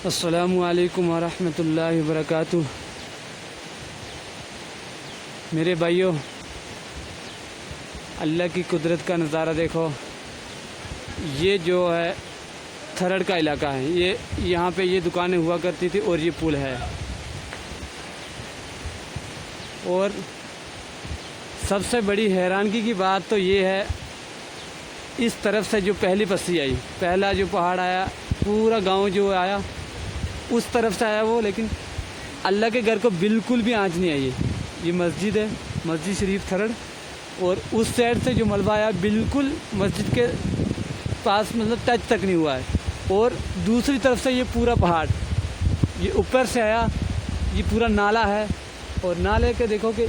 السلام علیکم ورحمۃ اللہ وبرکاتہ۔ میرے بھائیوں، اللہ کی قدرت کا نظارہ دیکھو۔ یہ جو ہے تھرڑ کا علاقہ ہے، یہاں پہ یہ دکانیں ہوا کرتی تھی اور یہ پل ہے۔ اور سب سے بڑی حیرانگی کی بات تو یہ ہے، اس طرف سے جو پہلی بستی آئی، پہلا جو پہاڑ آیا، پورا گاؤں جو آیا اس طرف سے آیا وہ، لیکن اللہ کے گھر کو بالکل بھی آنچ نہیں آئی۔ یہ مسجد ہے، مسجد شریف تھرڑ، اور اس سائڈ سے جو ملبہ آیا بالکل مسجد کے پاس، مطلب ٹچ تک نہیں ہوا ہے۔ اور دوسری طرف سے یہ پورا پہاڑ، یہ اوپر سے آیا، یہ پورا نالا ہے۔ اور نالے کے دیکھو کہ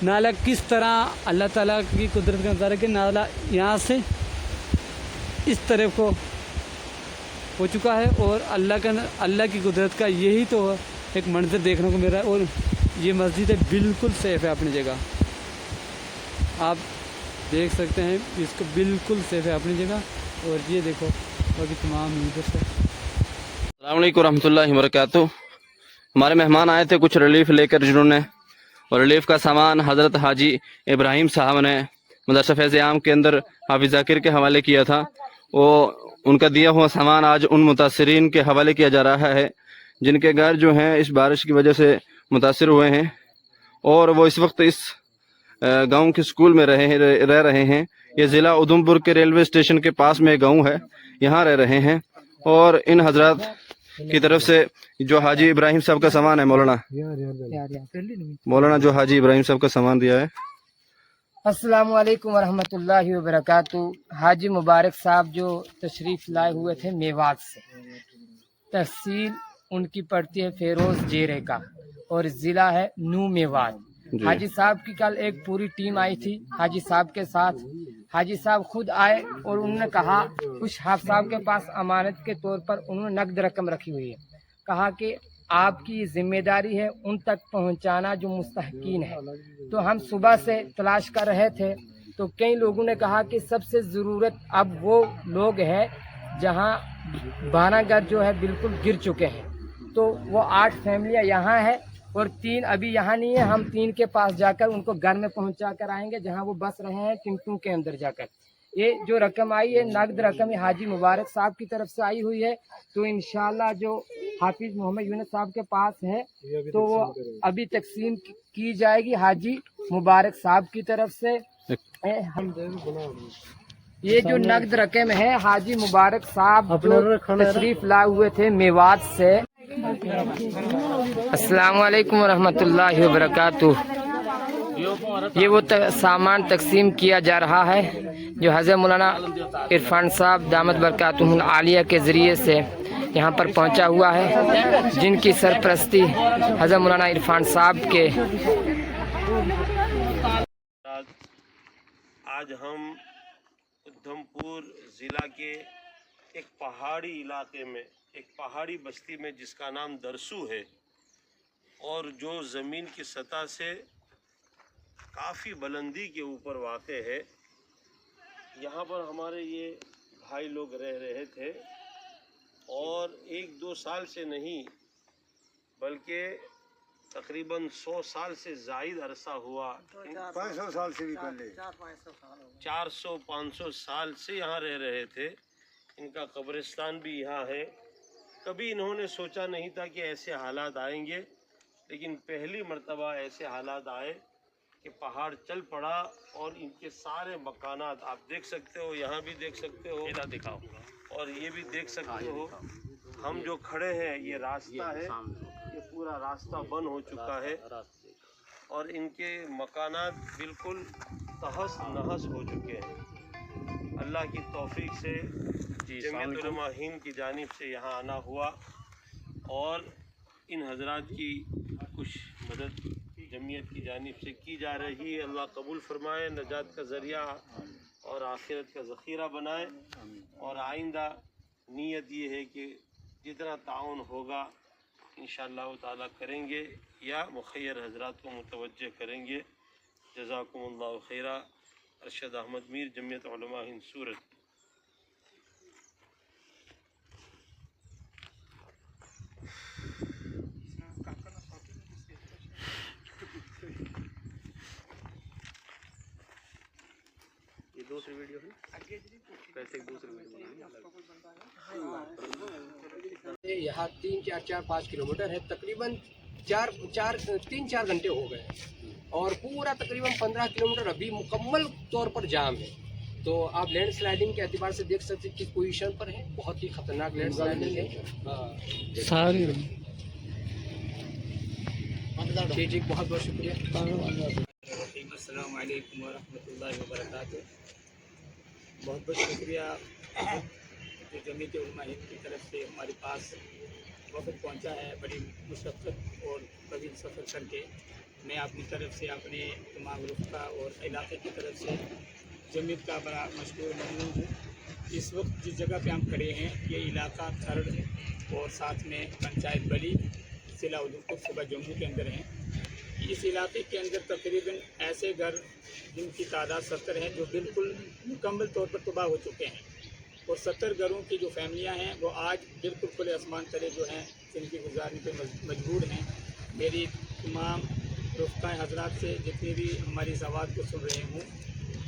نالا کس طرح اللہ تعالیٰ کی قدرت کا نظارہ، کہ نالا یہاں سے اس طرف کو ہو چکا ہے، اور اللہ کی قدرت کا یہی تو ایک منظر دیکھنے کو مل رہا ہے۔ اور یہ مسجد ہے، بالکل سیف ہے اپنی جگہ، آپ دیکھ سکتے ہیں اس کو، بالکل سیف ہے اپنی جگہ۔ اور یہ دیکھو ابھی تمام ادھر سے۔ السلام علیکم ورحمۃ اللہ وبرکاتہ۔ ہمارے مہمان آئے تھے کچھ ریلیف لے کر، جنہوں نے اور ریلیف کا سامان حضرت حاجی ابراہیم صاحب نے مدرسہ فیض عام کے اندر حافظ ذاکر کے حوالے کیا تھا۔ وہ ان کا دیا ہوا سامان آج ان متاثرین کے حوالے کیا جا رہا ہے جن کے گھر جو ہیں اس بارش کی وجہ سے متاثر ہوئے ہیں، اور وہ اس وقت اس گاؤں کے سکول میں رہ رہے ہیں۔ یہ ضلع ادھمپور کے ریلوے اسٹیشن کے پاس میں گاؤں ہے، یہاں رہ رہے ہیں۔ اور ان حضرات کی طرف سے جو حاجی ابراہیم صاحب کا سامان ہے، مولانا جو حاجی ابراہیم صاحب کا سامان دیا ہے۔ السلام علیکم ورحمۃ اللہ وبرکاتہ۔ حاجی مبارک صاحب جو تشریف لائے ہوئے تھے میوات سے، تحصیل ان کی پڑتی ہے فیروز جیرے کا، اور ضلع ہے نو میوات۔ حاجی صاحب کی کل ایک پوری ٹیم آئی تھی حاجی صاحب کے ساتھ۔ حاجی صاحب خود آئے اور انہوں نے کہا، کچھ حافظ صاحب کے پاس امانت کے طور پر انہوں نے نقد رقم رکھی ہوئی ہے، کہا کہ آپ کی ذمہ داری ہے ان تک پہنچانا جو مستحقین ہے۔ تو ہم صبح سے تلاش کر رہے تھے، تو کئی لوگوں نے کہا کہ سب سے ضرورت اب وہ لوگ ہیں جہاں 12 گھر جو ہے بالکل گر چکے ہیں۔ تو وہ 8 فیملیاں یہاں ہیں اور 3 ابھی یہاں نہیں ہیں۔ ہم 3 کے پاس جا کر ان کو گھر میں پہنچا کر آئیں گے جہاں وہ بس رہے ہیں، ٹنٹو کے اندر جا کر۔ یہ جو رقم آئی ہے نقد رقم، یہ حاجی مبارک صاحب کی طرف سے آئی ہوئی ہے۔ تو انشاءاللہ جو حافظ محمد یونس صاحب کے پاس ہے تو وہ ابھی تقسیم کی جائے گی حاجی مبارک صاحب کی طرف سے۔ یہ جو نقد رقم ہے حاجی مبارک صاحب جو تشریف لائے ہوئے تھے میوات سے۔ السلام علیکم ورحمۃ اللہ وبرکاتہ۔ یہ وہ سامان تقسیم کیا جا رہا ہے جو حضرت مولانا عرفان صاحب دامت برکاتہ العالیہ کے ذریعے سے یہاں پر پہنچا ہوا ہے، جن کی سرپرستی حضرت مولانا عرفان صاحب کے۔ آج ہم ادھمپور ضلع کے ایک پہاڑی علاقے میں، ایک پہاڑی بستی میں جس کا نام درسو ہے، اور جو زمین کی سطح سے کافی بلندی کے اوپر واقع ہے۔ یہاں پر ہمارے یہ بھائی لوگ رہ رہے تھے، اور 1-2 سال سے نہیں بلکہ تقریباً 100 سال سے زائد عرصہ ہوا، 500 سال سے بھی پہلے، 400-500 سال سے یہاں رہ رہے تھے۔ ان کا قبرستان بھی یہاں ہے۔ کبھی انہوں نے سوچا نہیں تھا کہ ایسے حالات آئیں گے، لیکن پہلی مرتبہ ایسے حالات آئے کہ پہاڑ چل پڑا، اور ان کے سارے مکانات آپ دیکھ سکتے ہو، یہاں بھی دیکھ سکتے ہو، دکھاؤ، اور یہ بھی دیکھ سکتے ہو۔ ہم جو کھڑے ہیں یہ راستہ ہے، یہ پورا راستہ بند ہو چکا ہے، اور ان کے مکانات بالکل تہس نہس ہو چکے ہیں۔ اللہ کی توفیق سے جمعیت علماء ہند کی جانب سے یہاں آنا ہوا، اور ان حضرات کی کچھ مدد جمعیت کی جانب سے کی جا رہی ہے۔ اللہ قبول فرمائے، نجات کا ذریعہ اور آخرت کا ذخیرہ بنائے۔ اور آئندہ نیت یہ ہے کہ جتنا تعاون ہوگا انشاءاللہ تعالیٰ کریں گے، یا مخیر حضرات کو متوجہ کریں گے۔ جزاکم اللہ خیرہ۔ ارشد احمد میر، جمعیت علماء ہند، سورت۔ दूसरी वीडियो है कैसे एक दूसरी वीडियो बनानी यहाँ 3-4 किलोमीटर है, तकरीबन 3-4 घंटे हो गए और पूरा तकरीबन 15 किलोमीटर अभी मुकम्मल तौर पर जाम है। तो आप लैंड स्लाइडिंग के एतबार से देख सकते हैं किस पोजीशन पर है, बहुत ही खतरनाक लैंड स्लाइडिंग है। सारी जी बहुत बहुत शुक्रिया। अस्सलाम वालेकुम वरहमतुल्लाहि वबरकातुहू। बहुत बहुत शुक्रिया जो जमीयत उलमा हिंद की तरफ से हमारे पास वक्त पहुंचा है, बड़ी मुशक्क़त और तवील सफ़र करके। मैं अपनी तरफ से अपने तमाम रुफ़का और इलाके की तरफ से जमीयत का बड़ा मशहूर ममनून हूँ। इस वक्त जिस जगह पे हम खड़े हैं ये इलाका खरड़ और साथ में पंचायत बली ज़िला उधमपुर सूबा जम्मू के अंदर हैं। इस इलाके के अंदर तकरीबन ऐसे घर जिनकी तादाद 70 है जो बिल्कुल मुकम्मल तौर पर तबाह हो चुके हैं और 70 घरों की जो फैमिलियां हैं वो आज बिल्कुल खुले आसमान तले जो हैं जिनकी गुजारने पे मजबूर हैं। मेरी तमाम रुफ़क़ाए हज़रात से जितनी भी हमारी इस आवाज़ को सुन रहे हूँ,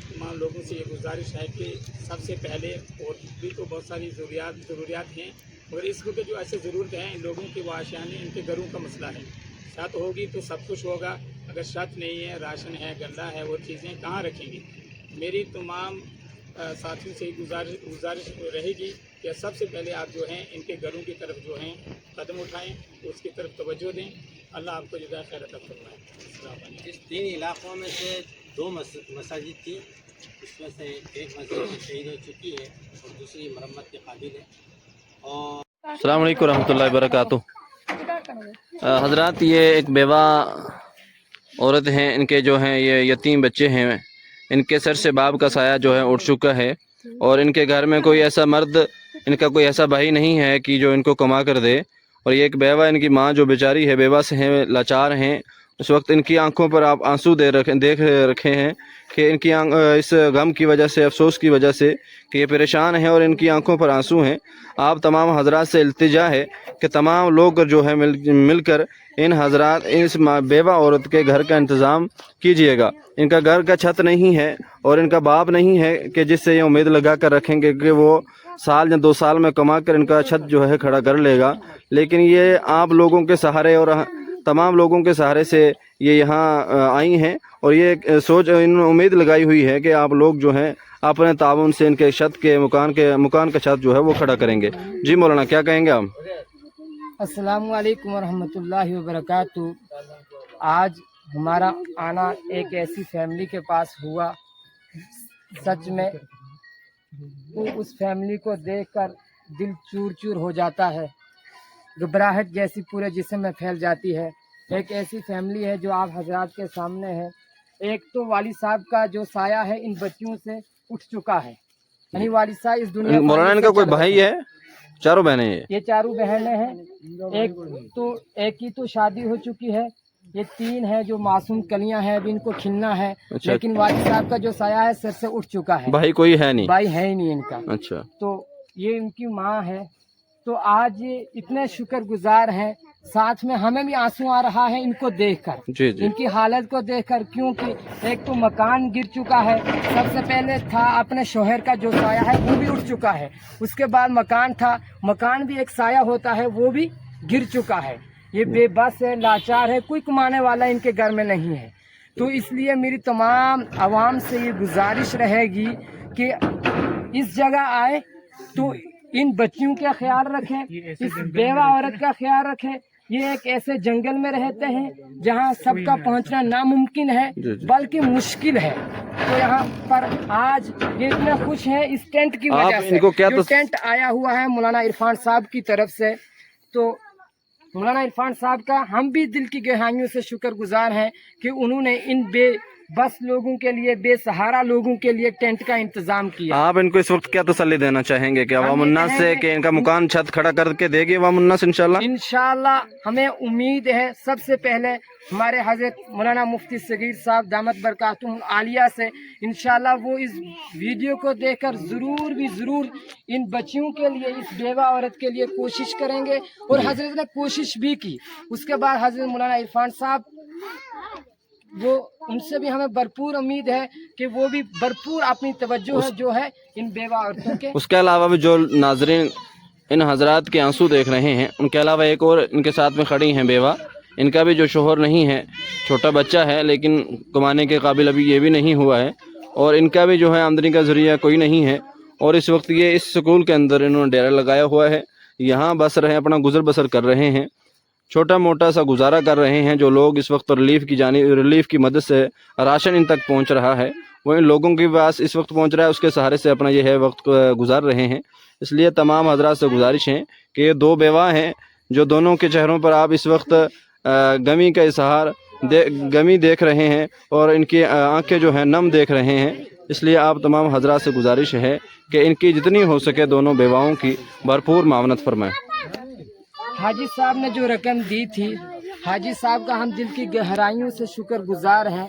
तमाम लोगों से ये गुजारिश है कि सबसे पहले और भी तो बहुत सारी ज़रूरियात हैं मगर इस वक्त जो ऐसे ज़रूरत हैं इन लोगों की वो आशियाने इनके घरों का मसला है। छत होगी तो सब कुछ होगा, अगर छत नहीं है, राशन है, गल्ला है, वो चीज़ें कहाँ रखेंगे। मेरी तमाम साथियों से गुजारिश रहेगी कि सबसे पहले आप जो हैं इनके घरों की तरफ जो हैं कदम उठाएं, उसकी तरफ तवज्जो दें। अल्लाह आपको जज़ाए खैर अता फरमाए। इस 3 इलाक़ों में से 2 मसाजिद थी, उसमें से एक मस्जिद शहीद हो चुकी है और दूसरी मरम्मत के काबिल है। और अस्सलाम वालेकुम रहमतुल्लाहि वबरकातुहू। हज़रात ये एक बेवा औरत हैं, इनके जो हैं ये यतीम बच्चे हैं, इनके सर से बाप का साया जो है उठ चुका है और इनके घर में कोई ऐसा मर्द, इनका कोई ऐसा भाई नहीं है कि जो इनको कमा कर दे। और ये एक बेवा, इनकी माँ जो बेचारी है बेवा से हैं, लाचार हैं। उस वक्त इनकी आंखों पर आप आंसू देख रखे हैं कि इनकी इस गम की वजह से, अफसोस की वजह से कि ये परेशान हैं और इनकी आंखों पर आंसू हैं। आप तमाम हजरात से इल्तिजा है कि तमाम लोग जो है मिलकर इन हजरात इस बेवा औरत के घर का इंतज़ाम कीजिएगा। इनका घर का छत नहीं है और इनका बाप नहीं है कि जिससे ये उम्मीद लगा कर रखेंगे कि वो साल या 2 साल में कमा कर इनका छत जो है खड़ा कर लेगा। लेकिन ये आप लोगों के सहारे और तमाम लोगों के सहारे से ये यहाँ आई हैं और ये सोच उम्मीद लगाई हुई है कि आप लोग जो हैं अपने ताउन से इनके छत के मकान का छत जो है वो खड़ा करेंगे। जी मौलाना क्या कहेंगे आप? अस्सलामु अलैकुम वरहमतुल्लाहि वबरकातुहू। आज हमारा आना एक ऐसी फैमिली के पास हुआ, सच में तो उस फैमिली को देखकर दिल चूर चूर हो जाता है, घबराहट जैसी पूरे जिस्म में फैल जाती है। एक ऐसी फैमिली है जो आप हजरात के सामने है। एक तो वालिद साहब का जो साया है इन बच्चियों से उठ चुका है, यानी वालिद साहब इस दुनिया मौलाना इनका कोई भाई है? चारों बहनें हैं? ये चारों बहनें हैं। एक की तो शादी हो चुकी है, ये 3 है जो मासूम कलियां हैं, अभी इनको खिलना है। अच्छा। लेकिन वालिद साहब का जो साया है सर से उठ चुका है। भाई कोई है नहीं? भाई है ही नहीं इनका। अच्छा। तो ये इनकी माँ है। तो आज ये इतने शुक्रगुजार हैं, साथ में हमें भी आंसू आ रहा है इनको देखकर, जी जी। इनकी हालत को देखकर, क्योंकि एक तो मकान गिर चुका है, सबसे पहले था अपने शोहर का जो साया है वो भी उठ चुका है, उसके बाद मकान था, मकान भी एक साया होता है वो भी गिर चुका है। ये बेबस है, लाचार है, कोई कमाने वाला इनके घर में नहीं है। तो इसलिए मेरी तमाम आवाम से ये गुजारिश रहेगी कि इस जगह आए तो इन बच्चियों का ख्याल रखें, इस बेवा औरत का ख्याल रखें। ये एक ऐसे जंगल में रहते हैं जहाँ सबका पहुँचना नामुमकिन है बल्कि मुश्किल है। तो यहाँ पर आज ये इतना खुश है इस टेंट की वजह से। इनको क्या जो टेंट आया हुआ है मौलाना इरफान साहब की तरफ से, तो मौलाना इरफान साहब का हम भी दिल की गहराइयों से शुक्रगुजार हैं कि उन्होंने इन बेबस लोगों के लिए, बेसहारा लोगों के लिए टेंट का इंतजाम किया। आप इनको इस वक्त क्या तसल्ली देना चाहेंगे कि अवामुन्नास से कि इनका मकान छत खड़ा करके देगी अवामुन्नास इंशाल्लाह? इंशाल्लाह हमें उम्मीद है। सबसे पहले हमारे हजरत मौलाना मुफ्ती सगीर साहब दामत बरकातुहुम आलिया से इंशाल्लाह वो इस वीडियो को देखकर ज़रूर इन बच्चियों के लिए, इस बेवा औरत के लिए कोशिश करेंगे। और हजरत ने कोशिश भी की। उसके बाद हजरत मौलाना इरफान साहब वो उनसे भी हमें भरपूर उम्मीद है कि वो भी भरपूर अपनी तवज्जो है जो है इन बेवा औरतों के। उसके अलावा भी जो नाजरीन इन हजरात के आंसू देख रहे हैं, उनके अलावा एक और इनके साथ में खड़ी हैं बेवा, इनका भी जो शोहर नहीं है, छोटा बच्चा है लेकिन कमाने के काबिल अभी ये भी नहीं हुआ है, और इनका भी जो है आमदनी का ज़रिया कोई नहीं है, और इस वक्त ये इस स्कूल के अंदर इन्होंने डेरा लगाया हुआ है, यहाँ बस रहे, अपना गुजर बसर कर रहे हैं, छोटा मोटा सा गुजारा कर रहे हैं। जो लोग इस वक्त रिलीफ की मदद से राशन इन तक पहुँच रहा है, वो इन लोगों के पास इस वक्त पहुँच रहा है, उसके सहारे से अपना ये है वक्त गुजार रहे हैं। इसलिए तमाम हजरात से गुजारिश है कि ये दो बेवा हैं, जो दोनों के चेहरों पर आप इस वक्त गमी का इजहार गमी देख रहे हैं, और इनकी आंखें जो हैं नम देख रहे हैं। इसलिए आप तमाम हजरात से गुजारिश है कि इनकी जितनी हो सके दोनों बेवाओं की भरपूर मावनत फरमाएं। हाजी साहब ने जो रकम दी थी, हाजी साहब का हम दिल की गहराइयों से शुक्रगुजार हैं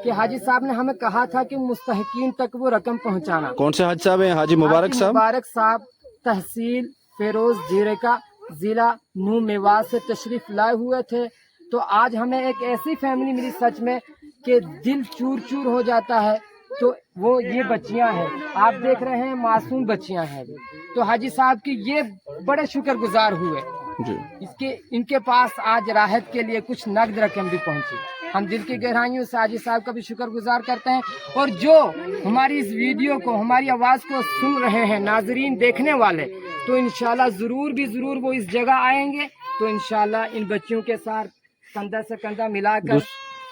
कि हाजी साहब ने हमें कहा था कि मुस्तहिकीन तक वो रकम पहुंचाना। कौन से हाजी साहब हैं? हाजी मुबारक साहब। मुबारक साहब तहसील फेरोज जीरेका जिला नू मेवात से तशरीफ लाए हुए थे। तो आज हमें एक ऐसी फैमिली मिली सच में कि दिल चूर चूर हो जाता है। तो वो ये बच्चियां हैं, आप देख रहे हैं, मासूम बच्चियां हैं। तो हाजी साहब की ये बड़े शुक्रगुजार हुए जी। इनके पास आज राहत के लिए कुछ नगद रकम भी पहुंची। हम दिल की गहराइयों से हाजी साहब का भी शुक्रगुजार करते हैं। और जो हमारी इस वीडियो को, हमारी आवाज़ को सुन रहे हैं नाजरीन, देखने वाले, तो इंशाल्लाह ज़रूर वो इस जगह आएंगे। तो इंशाल्लाह इन बच्चियों के साथ कंधा से कंधा मिलाकर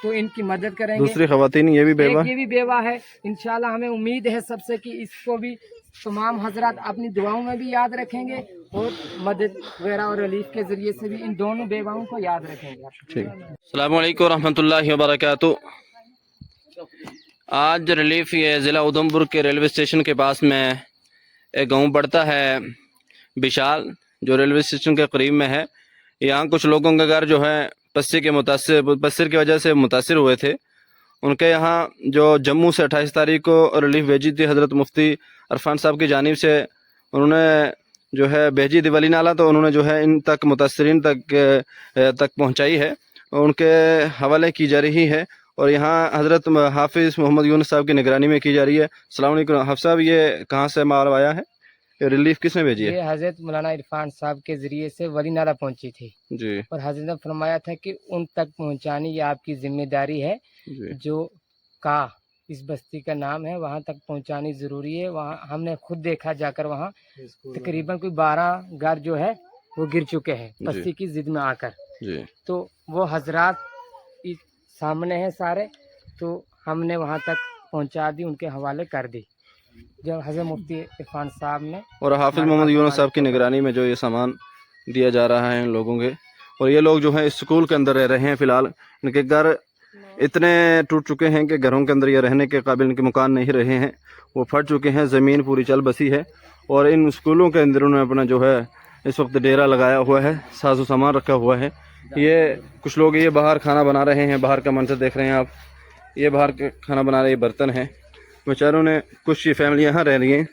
तो इनकी मदद करेंगे। दूसरी खवातीन ये भी बेवा है। इंशाल्लाह हमें उम्मीद है सबसे कि इसको भी तमाम हजरात अपनी दुआओं में भी याद रखेंगे और मदद वगैरह और रिलीफ के जरिए से भी इन दोनों बेवाओं को याद रखेंगे। ठीक। अस्सलाम वालेकुम रहमतुल्लाहि व बरकातुहू। आज रिलीफ ये ज़िला उधमपुर के रेलवे स्टेशन के पास में एक गांव पड़ता है विशाल, जो रेलवे स्टेशन के करीब में है। यहाँ कुछ लोगों के घर जो है पस्सी की वजह से मुतासिर हुए थे। उनके यहाँ जो जम्मू से 28 तारीख को रिलीफ भेजी थी हज़रत मुफ्ती अरफान साहब की जानिब से, उन्होंने जो है भेजी थी वली नाला, तो उन्होंने जो है इन तक मुतासरीन तक पहुँचाई है, उनके हवाले की जा रही है। और यहाँ हज़रत हाफिज़ मोहम्मद यूनुस साहब की निगरानी में की जा रही है। अस्सलाम वालेकुम हाफ़िज़ साहब, ये कहाँ से माल आया है? ये रिलीफ किसने भेजी है? ये हज़रत मौलाना इरफान साहब के ज़रिए से वली नाला पहुँची थी जी। और हज़रत ने फरमाया था कि उन तक पहुँचानी ये आपकी जिम्मेदारी है जी। जो का इस बस्ती का नाम है, वहाँ तक पहुँचानी ज़रूरी है। वहाँ हमने खुद देखा जाकर, वहाँ तकरीबन कोई 12 घर जो है वो गिर चुके हैं बस्ती की जिद में आकर जी। तो वो हजरात सामने हैं सारे, तो हमने वहाँ तक पहुँचा दी, उनके हवाले कर दी जब हज़रत मुफ्ती इरफान साहब ने और हाफिज़ मोहम्मद यूनुस साहब की निगरानी में जो ये सामान दिया जा रहा है इन लोगों के। और ये लोग जो हैं इस स्कूल के अंदर रह रहे हैं फ़िलहाल। इनके घर इतने टूट चुके हैं कि घरों के अंदर ये रहने के काबिल इनके मकान नहीं रहे हैं, वो फट चुके हैं, ज़मीन पूरी चल बसी है। और इन स्कूलों के अंदर उन्होंने अपना जो है इस वक्त डेरा लगाया हुआ है, साजो सामान रखा हुआ है। ये कुछ लोग ये बाहर खाना बना रहे हैं, बाहर का मंजर देख रहे हैं आप, ये बाहर के खाना बना रहे बर्तन हैं। बेचारों ने कुछ ये फैमिलियाँ यहाँ रह रही हैं,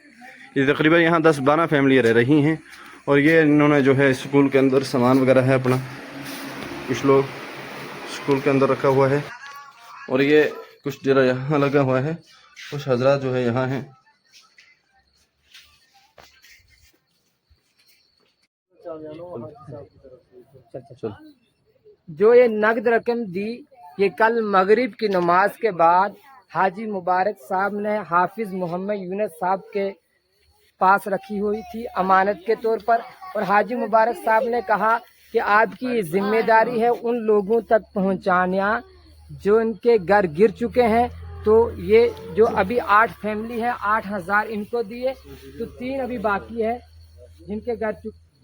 ये तकरीबन यहाँ 10-12 फैमिलियाँ रह रही हैं। और ये इन्होंने जो है स्कूल के अंदर सामान वगैरह है अपना, कुछ लोग स्कूल के अंदर रखा हुआ है। और ये कुछ डेरा यहाँ लगा हुआ है, कुछ हजरात जो है यहाँ हैं। चल। जो ये नगद रकम दी, ये कल मगरिब की नमाज के बाद हाजी मुबारक साहब ने हाफिज़ मोहम्मद यूनुस साहब के पास रखी हुई थी अमानत के तौर पर। और हाजी मुबारक साहब ने कहा कि आपकी जिम्मेदारी है उन लोगों तक पहुंचाना जो इनके घर गिर चुके हैं। तो ये जो अभी 8 फैमिली है, 8,000 इनको दिए, तो 3 अभी बाकी है जिनके घर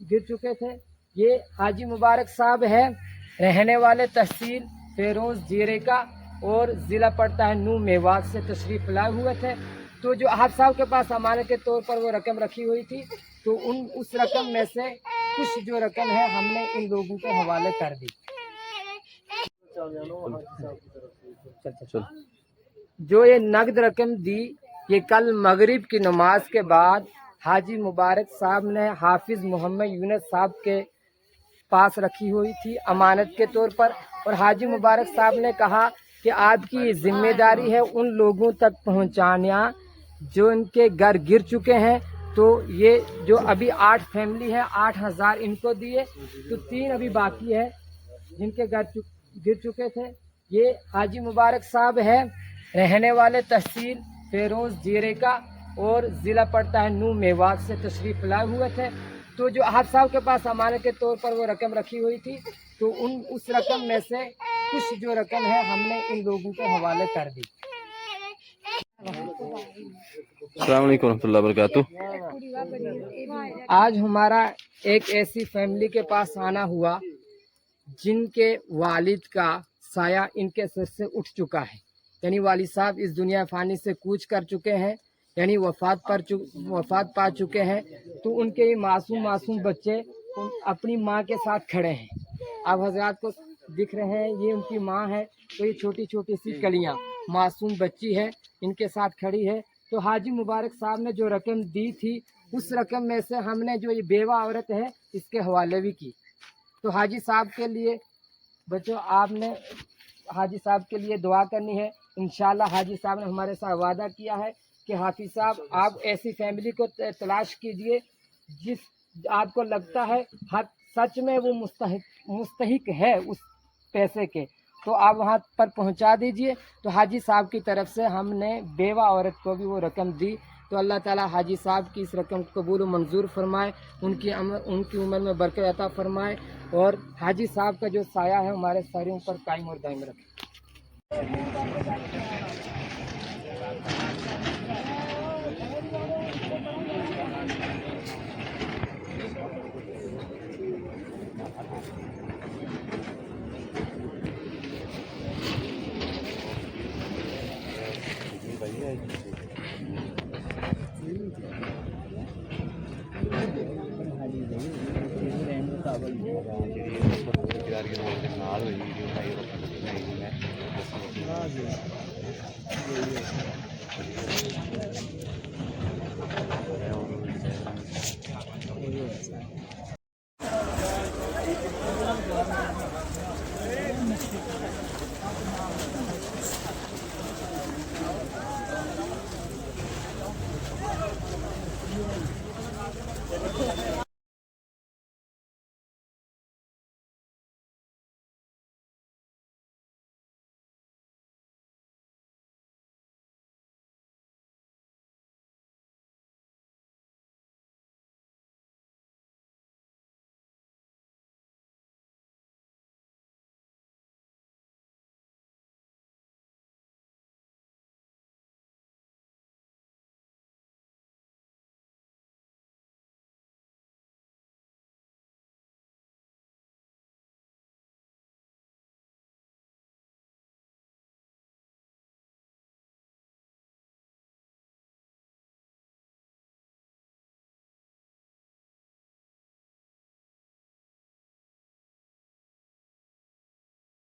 गिर चुके थे। ये हाजी मुबारक साहब है, रहने वाले तहसील फेरोज जीरेका और ज़िला पड़ता है नू मेवात से तशरीफ़ लाए हुए थे। तो जो आप साहब के पास अमानत के तौर पर वो रकम रखी हुई थी, तो उस रकम में से कुछ जो रकम है हमने इन लोगों के हवाले कर दी। चल। जो ये नगद रकम दी, ये कल मगरिब की नमाज के बाद हाजी मुबारक साहब ने हाफिज़ मोहम्मद यूनुस साहब के पास रखी हुई थी अमानत के तौर पर। और हाजी मुबारक साहब ने कहा कि आपकी जिम्मेदारी है उन लोगों तक पहुंचाना जो इनके घर गिर चुके हैं। तो ये जो अभी 8 फैमिली है, 8,000 इनको दिए, तो 3 अभी बाकी है जिनके घर गिर चुके थे। ये हाजी मुबारक साहब है, रहने वाले तहसील फेरोज जीरे का और ज़िला पड़ता है नू मेवात से तशरीफ़ लाए हुए थे। तो जो हाज साहब के पास अमानत के तौर पर वो रकम रखी हुई थी, तो उस रकम में से कुछ जो रकम है हमने इन लोगों के हवाले कर दी। अस्सलाम वालेकुम रहमतुल्लाहि व बरकातुहू। आज हमारा एक ऐसी फैमिली के पास आना हुआ जिनके वालिद का साया इनके सिर से उठ चुका है, यानी वालिद साहब इस दुनिया फानी से कूच कर चुके हैं, यानी वफात पा चुके हैं। तो उनके ये मासूम बच्चे अपनी माँ के साथ खड़े हैं। अब हजरात को दिख रहे हैं, ये उनकी माँ है। तो ये छोटी छोटी सी कलियाँ मासूम बच्ची है, इनके साथ खड़ी है। तो हाजी मुबारक साहब ने जो रकम दी थी, उस रकम में से हमने जो ये बेवा औरत है इसके हवाले भी की। तो हाजी साहब के लिए बच्चों, आपने हाजी साहब के लिए दुआ करनी है। इंशाल्लाह हाजी साहब ने हमारे साथ वादा किया है कि हाफिज साहब आप ऐसी फैमिली को तलाश कीजिए जिस आपको लगता है सच में वो मुस्तहिक है उस पैसे के, तो आप वहाँ पर पहुँचा दीजिए। तो हाजी साहब की तरफ से हमने बेवा औरत को भी वो रकम दी। तो अल्लाह ताला हाजी साहब की इस रकम को कबूल व मंजूर फरमाए, उनकी उम्र में बरकत अता फरमाए और हाजी साहब का जो साया है हमारे सरों पर कायम और दायम रखे।